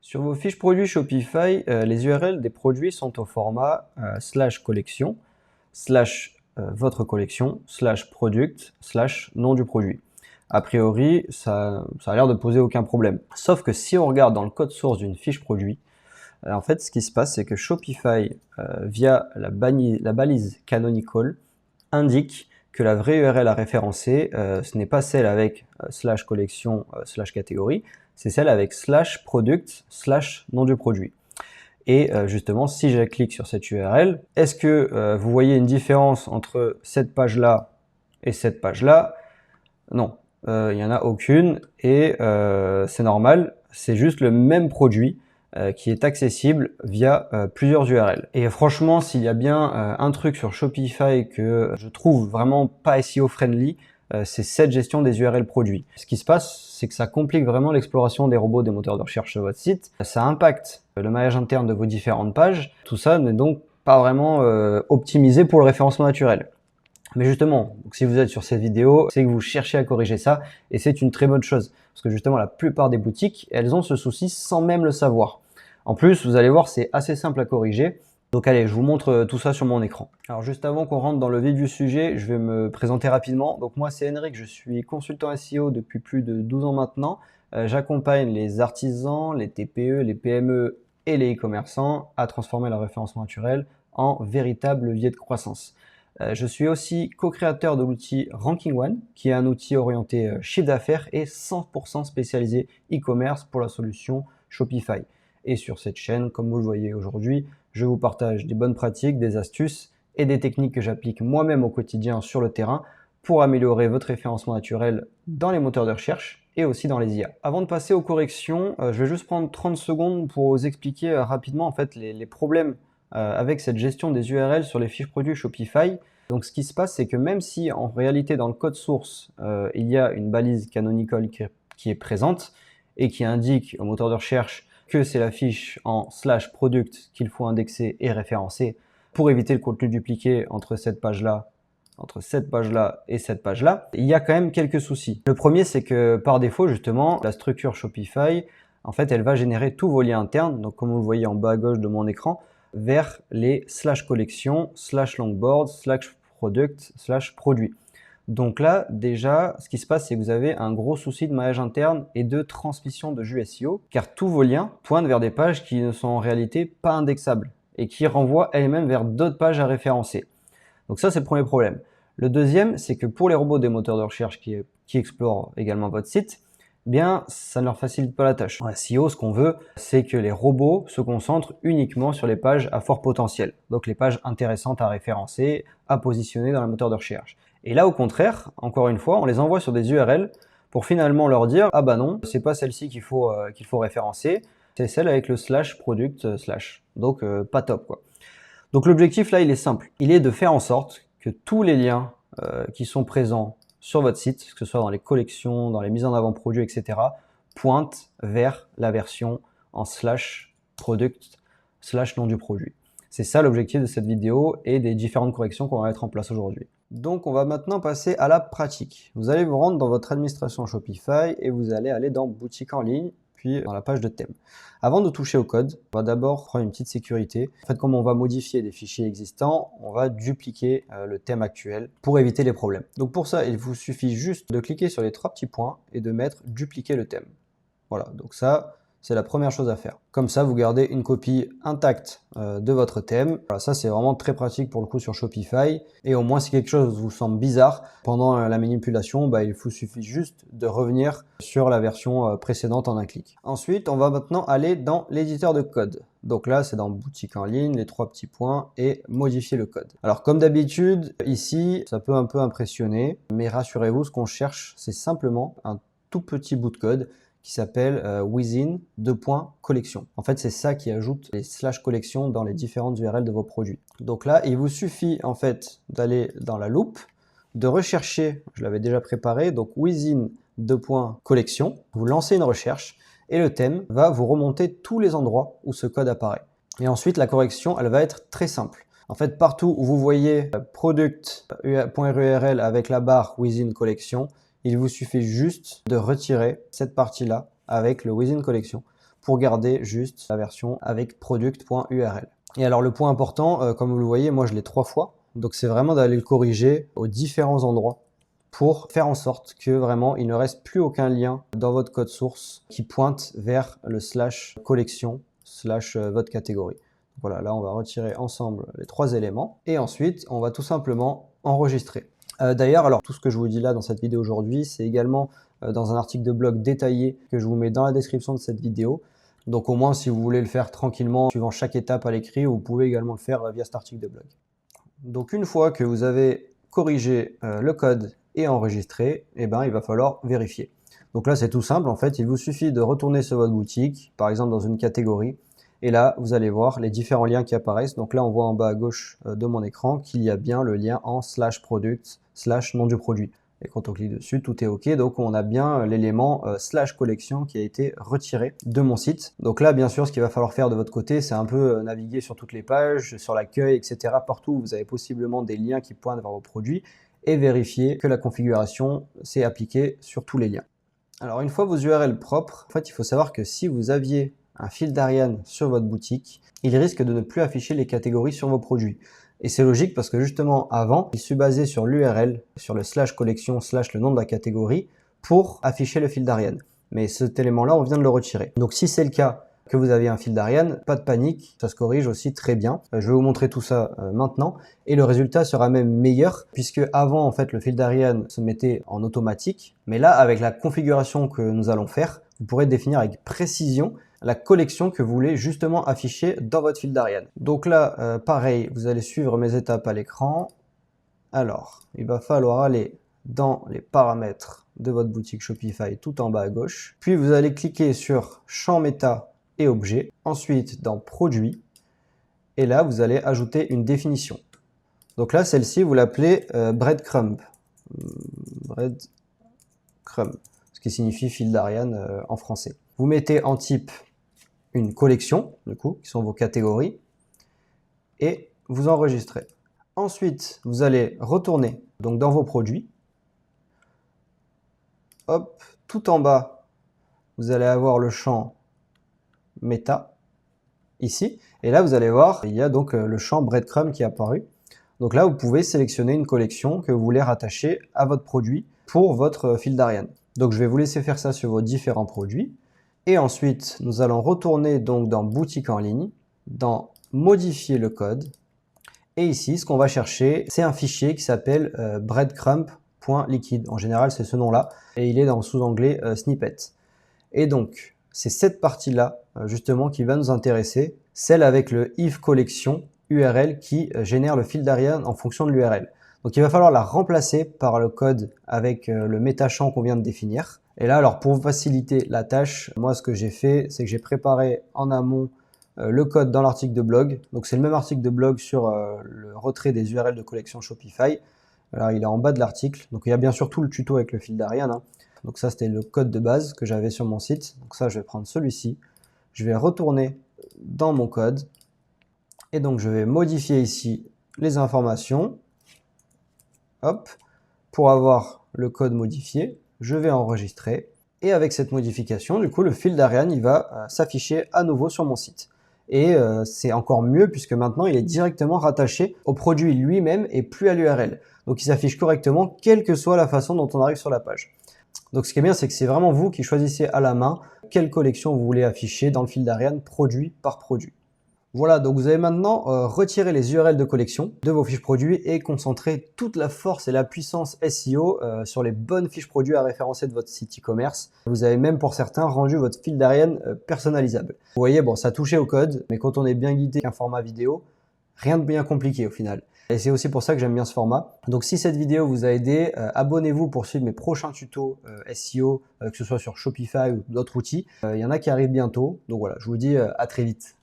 Sur vos fiches produits Shopify, les URL des produits sont au format /collection, votre collection, /product, /nom du produit. A priori, ça a l'air de poser aucun problème. Sauf que si on regarde dans le code source d'une fiche produit, en fait, ce qui se passe, c'est que Shopify, via la balise canonical, indique que la vraie URL à référencer, ce n'est pas celle avec /collection, /catégorie, c'est celle avec /product, /nom du produit. Et justement, si je clique sur cette URL, est-ce que vous voyez une différence entre cette page-là et cette page-là? Non, il n'y en a aucune et c'est normal, c'est juste le même produit qui est accessible via plusieurs URL. Et franchement, s'il y a bien un truc sur Shopify que je trouve vraiment pas SEO friendly, c'est cette gestion des URL produits. Ce qui se passe, c'est que ça complique vraiment l'exploration des robots des moteurs de recherche sur votre site. Ça impacte le maillage interne de vos différentes pages. Tout ça n'est donc pas vraiment optimisé pour le référencement naturel. Mais justement, si vous êtes sur cette vidéo, c'est que vous cherchez à corriger ça et c'est une très bonne chose. Parce que justement, la plupart des boutiques, elles ont ce souci sans même le savoir. En plus, vous allez voir, c'est assez simple à corriger. Donc allez, je vous montre tout ça sur mon écran. Alors juste avant qu'on rentre dans le vif du sujet, je vais me présenter rapidement. Donc moi, c'est Henrik, je suis consultant SEO depuis plus de 12 ans maintenant. J'accompagne les artisans, les TPE, les PME et les e-commerçants à transformer leur référencement naturel en véritable levier de croissance. Je suis aussi co-créateur de l'outil Ranking One, qui est un outil orienté chiffre d'affaires et 100% spécialisé e-commerce pour la solution Shopify. Et sur cette chaîne, comme vous le voyez aujourd'hui, je vous partage des bonnes pratiques, des astuces et des techniques que j'applique moi-même au quotidien sur le terrain pour améliorer votre référencement naturel dans les moteurs de recherche et aussi dans les IA. Avant de passer aux corrections, je vais juste prendre 30 secondes pour vous expliquer rapidement en fait les problèmes avec cette gestion des URL sur les fiches produits Shopify. Donc ce qui se passe, c'est que même si en réalité dans le code source, il y a une balise canonical qui est présente et qui indique au moteur de recherche que c'est la fiche en /product qu'il faut indexer et référencer pour éviter le contenu dupliqué entre cette page-là et cette page-là, il y a quand même quelques soucis. Le premier, c'est que par défaut, justement, la structure Shopify, en fait, elle va générer tous vos liens internes, donc comme vous le voyez en bas à gauche de mon écran, vers les /collection, /longboard, /product, /produit. Donc là, déjà, ce qui se passe, c'est que vous avez un gros souci de maillage interne et de transmission de jus SEO, car tous vos liens pointent vers des pages qui ne sont en réalité pas indexables et qui renvoient elles-mêmes vers d'autres pages à référencer. Donc ça, c'est le premier problème. Le deuxième, c'est que pour les robots des moteurs de recherche qui explorent également votre site, bien, ça ne leur facilite pas la tâche. En SEO, ce qu'on veut, c'est que les robots se concentrent uniquement sur les pages à fort potentiel, donc les pages intéressantes à référencer, à positionner dans le moteur de recherche. Et là, au contraire, encore une fois, on les envoie sur des URL pour finalement leur dire « Ah bah non, c'est pas celle-ci qu'il faut référencer, c'est celle avec le /product/. Donc pas top quoi. » Donc l'objectif là, il est simple. Il est de faire en sorte que tous les liens qui sont présents sur votre site, que ce soit dans les collections, dans les mises en avant produits, etc., pointent vers la version en /product/ nom du produit. C'est ça l'objectif de cette vidéo et des différentes corrections qu'on va mettre en place aujourd'hui. Donc on va maintenant passer à la pratique. Vous allez vous rendre dans votre administration Shopify et vous allez aller dans boutique en ligne, puis dans la page de thème. Avant de toucher au code, on va d'abord prendre une petite sécurité. En fait, comme on va modifier des fichiers existants, on va dupliquer le thème actuel pour éviter les problèmes. Donc pour ça, il vous suffit juste de cliquer sur les 3 petits points et de mettre dupliquer le thème. Voilà, donc ça, c'est la première chose à faire. Comme ça, vous gardez une copie intacte de votre thème. Voilà, ça, c'est vraiment très pratique pour le coup sur Shopify. Et au moins, si quelque chose vous semble bizarre pendant la manipulation, il vous suffit juste de revenir sur la version précédente en un clic. Ensuite, on va maintenant aller dans l'éditeur de code. Donc là, c'est dans boutique en ligne, les 3 petits points et modifier le code. Alors comme d'habitude, ici, ça peut un peu impressionner, mais rassurez-vous, ce qu'on cherche, c'est simplement un tout petit bout de code qui s'appelle within collection. En fait, c'est ça qui ajoute les /collection dans les différentes URL de vos produits. Donc là, il vous suffit en fait d'aller dans la loupe, de rechercher, je l'avais déjà préparé, donc within collection, vous lancez une recherche et le thème va vous remonter tous les endroits où ce code apparaît. Et ensuite, la correction, elle va être très simple. En fait, partout où vous voyez product.url avec la barre within collection, il vous suffit juste de retirer cette partie-là avec le within collection pour garder juste la version avec product.url. Et alors le point important, comme vous le voyez, moi je l'ai 3 fois. Donc c'est vraiment d'aller le corriger aux différents endroits pour faire en sorte que vraiment il ne reste plus aucun lien dans votre code source qui pointe vers le / collection / votre catégorie. Voilà, là on va retirer ensemble les 3 éléments et ensuite on va tout simplement enregistrer. D'ailleurs, alors tout ce que je vous dis là dans cette vidéo aujourd'hui, c'est également dans un article de blog détaillé que je vous mets dans la description de cette vidéo. Donc au moins si vous voulez le faire tranquillement, suivant chaque étape à l'écrit, vous pouvez également le faire via cet article de blog. Donc une fois que vous avez corrigé le code et enregistré, eh ben, il va falloir vérifier. Donc là c'est tout simple, en fait il vous suffit de retourner sur votre boutique, par exemple dans une catégorie, et là vous allez voir les différents liens qui apparaissent. Donc là on voit en bas à gauche de mon écran qu'il y a bien le lien en /product / nom du produit. Et quand on clique dessus, tout est OK. Donc, on a bien l'élément / collection qui a été retiré de mon site. Donc là, bien sûr, ce qu'il va falloir faire de votre côté, c'est un peu naviguer sur toutes les pages, sur l'accueil, etc. Partout où vous avez possiblement des liens qui pointent vers vos produits et vérifier que la configuration s'est appliquée sur tous les liens. Alors, une fois vos URL propres, en fait, il faut savoir que si vous aviez un fil d'Ariane sur votre boutique, il risque de ne plus afficher les catégories sur vos produits. Et c'est logique parce que justement avant, il se basait sur l'URL, sur le / collection / le nom de la catégorie pour afficher le fil d'Ariane. Mais cet élément-là, on vient de le retirer. Donc si c'est le cas que vous avez un fil d'Ariane, pas de panique, ça se corrige aussi très bien. Je vais vous montrer tout ça maintenant et le résultat sera même meilleur puisque avant en fait le fil d'Ariane se mettait en automatique, mais là avec la configuration que nous allons faire, vous pourrez définir avec précision la collection que vous voulez justement afficher dans votre fil d'Ariane. Donc là, pareil, vous allez suivre mes étapes à l'écran. Alors, il va falloir aller dans les paramètres de votre boutique Shopify tout en bas à gauche. Puis vous allez cliquer sur champ méta et objet. Ensuite, dans produits. Et là, vous allez ajouter une définition. Donc là, celle-ci, vous l'appelez breadcrumb. Breadcrumb, ce qui signifie fil d'Ariane en français. Vous mettez en type une collection, du coup, qui sont vos catégories, et vous enregistrez. Ensuite, vous allez retourner donc dans vos produits. Hop, tout en bas, vous allez avoir le champ méta, ici. Et là, vous allez voir, il y a donc le champ breadcrumb qui est apparu. Donc là, vous pouvez sélectionner une collection que vous voulez rattacher à votre produit pour votre fil d'Ariane. Donc, je vais vous laisser faire ça sur vos différents produits. Et ensuite, nous allons retourner donc dans boutique en ligne, dans modifier le code. Et ici, ce qu'on va chercher, c'est un fichier qui s'appelle breadcrumb.liquid. En général, c'est ce nom-là. Et il est dans le sous-onglet snippet. Et donc, c'est cette partie-là, justement, qui va nous intéresser. Celle avec le if collection URL qui génère le fil d'Ariane en fonction de l'URL. Donc, il va falloir la remplacer par le code avec le métachamp qu'on vient de définir. Et là, alors pour vous faciliter la tâche, moi ce que j'ai fait, c'est que j'ai préparé en amont le code dans l'article de blog. Donc c'est le même article de blog sur le retrait des URL de collection Shopify. Alors il est en bas de l'article. Donc il y a bien sûr tout le tuto avec le fil d'Ariane. Donc ça c'était le code de base que j'avais sur mon site. Donc ça je vais prendre celui-ci. Je vais retourner dans mon code. Et donc je vais modifier ici les informations. Hop, pour avoir le code modifié. Je vais enregistrer et avec cette modification, du coup, le fil d'Ariane, il va s'afficher à nouveau sur mon site. Et c'est encore mieux puisque maintenant, il est directement rattaché au produit lui-même et plus à l'URL. Donc, il s'affiche correctement, quelle que soit la façon dont on arrive sur la page. Donc, ce qui est bien, c'est que c'est vraiment vous qui choisissez à la main quelle collection vous voulez afficher dans le fil d'Ariane, produit par produit. Voilà, donc vous avez maintenant retiré les URL de collection de vos fiches produits et concentré toute la force et la puissance SEO sur les bonnes fiches produits à référencer de votre site e-commerce. Vous avez même pour certains rendu votre fil d'Ariane personnalisable. Vous voyez, bon, ça touchait au code, mais quand on est bien guidé qu'un format vidéo, rien de bien compliqué au final. Et c'est aussi pour ça que j'aime bien ce format. Donc si cette vidéo vous a aidé, abonnez-vous pour suivre mes prochains tutos SEO, que ce soit sur Shopify ou d'autres outils. Il y en a qui arrivent bientôt. Donc voilà, je vous dis à très vite.